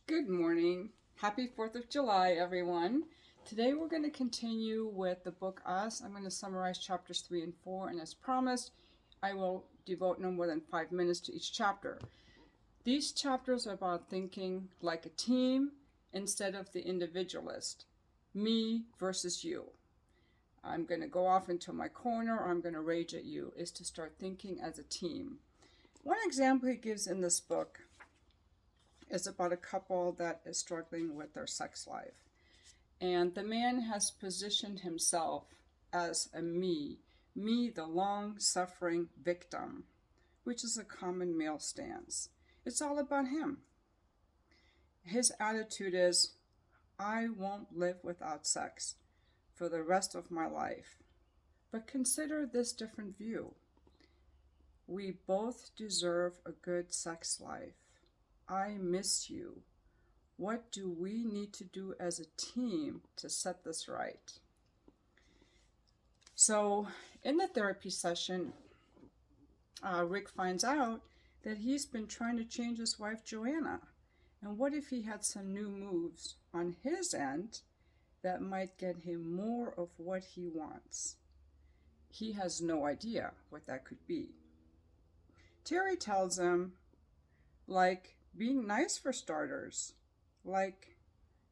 Good morning. Happy 4th of July, everyone. Today we're going to continue with the book Us. I'm going to summarize chapters 3 and 4, and as promised, I will devote no more than 5 minutes to each chapter. These chapters are about thinking like a team instead of the individualist. Me versus you. I'm going to go off into my corner, or I'm going to rage at you, is to start thinking as a team. One example he gives in this book is about a couple that is struggling with their sex life. And the man has positioned himself as a me, the long-suffering victim, which is a common male stance. It's all about him. His attitude is, I won't live without sex for the rest of my life. But consider this different view. We both deserve a good sex life. I miss you. What do we need to do as a team to set this right? So in the therapy session, Rick finds out that he's been trying to change his wife, Joanna. And what if he had some new moves on his end that might get him more of what he wants? He has no idea what that could be. Terry tells him, like, being nice for starters. Like,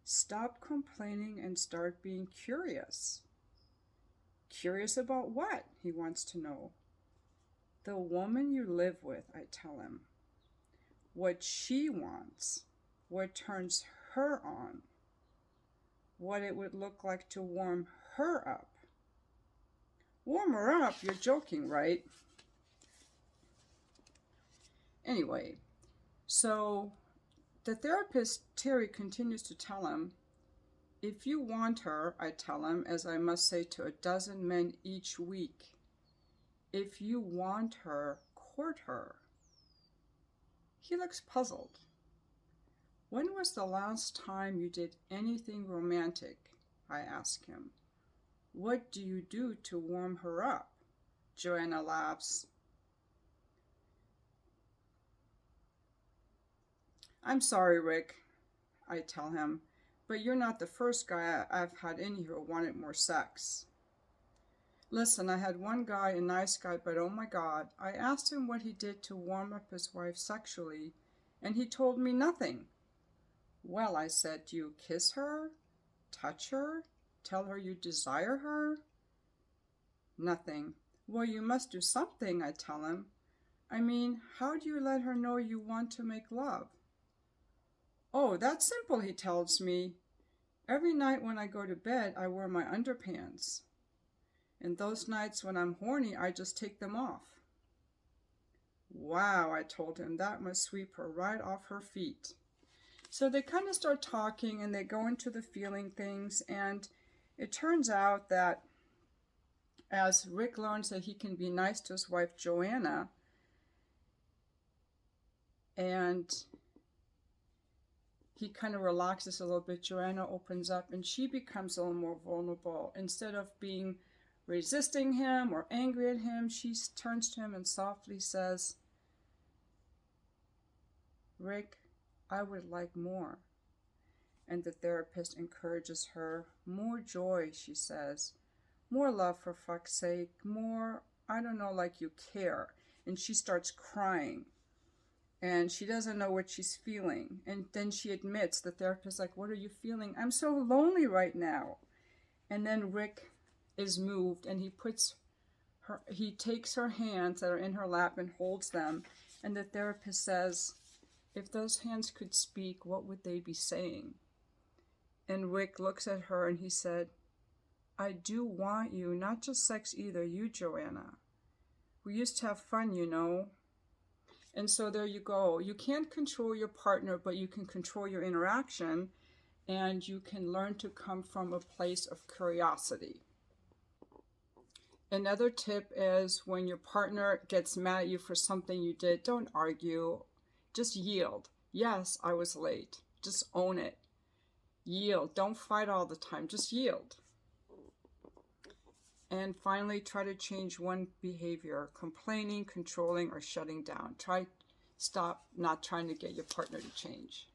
stop complaining and start being curious. Curious about what? He wants to know. The woman you live with, I tell him. What she wants. What turns her on. What it would look like to warm her up. Warm her up? You're joking, right? Anyway. So the therapist, Terry, continues to tell him, if you want her, I tell him, as I must say to a dozen men each week, if you want her, court her. He looks puzzled. When was the last time you did anything romantic? I ask him. What do you do to warm her up? Joanna laughs. I'm sorry, Rick, I tell him, but you're not the first guy I've had in here who wanted more sex. Listen, I had one guy, a nice guy, but oh my God, I asked him what he did to warm up his wife sexually, and he told me nothing. Well, I said, do you kiss her? Touch her? Tell her you desire her? Nothing. Well, you must do something, I tell him. I mean, how do you let her know you want to make love? Oh, that's simple, he tells me. Every night when I go to bed, I wear my underpants. And those nights when I'm horny, I just take them off. Wow, I told him, that must sweep her right off her feet. So they kind of start talking and they go into the feeling things, and it turns out that as Rick learns that he can be nice to his wife, Joanna, and he kind of relaxes a little bit, Joanna opens up and she becomes a little more vulnerable. Instead of being resisting him or angry at him, she turns to him and softly says, Rick, I would like more. And the therapist encourages her. More joy, she says. More love, for fuck's sake. More, I don't know, like you care. And she starts crying. And she doesn't know what she's feeling. And then she admits, the therapist's like, what are you feeling? I'm so lonely right now. And then Rick is moved and he takes her hands that are in her lap and holds them. And the therapist says, if those hands could speak, what would they be saying? And Rick looks at her and he said, I do want you, not just sex either, you, Joanna. We used to have fun, you know. And so there you go. You can't control your partner, but you can control your interaction, and you can learn to come from a place of curiosity. Another tip is when your partner gets mad at you for something you did, don't argue. Just yield. Yes, I was late. Just own it. Yield. Don't fight all the time. Just yield. And finally, try to change one behavior, complaining, controlling, or shutting down. Stop not trying to get your partner to change.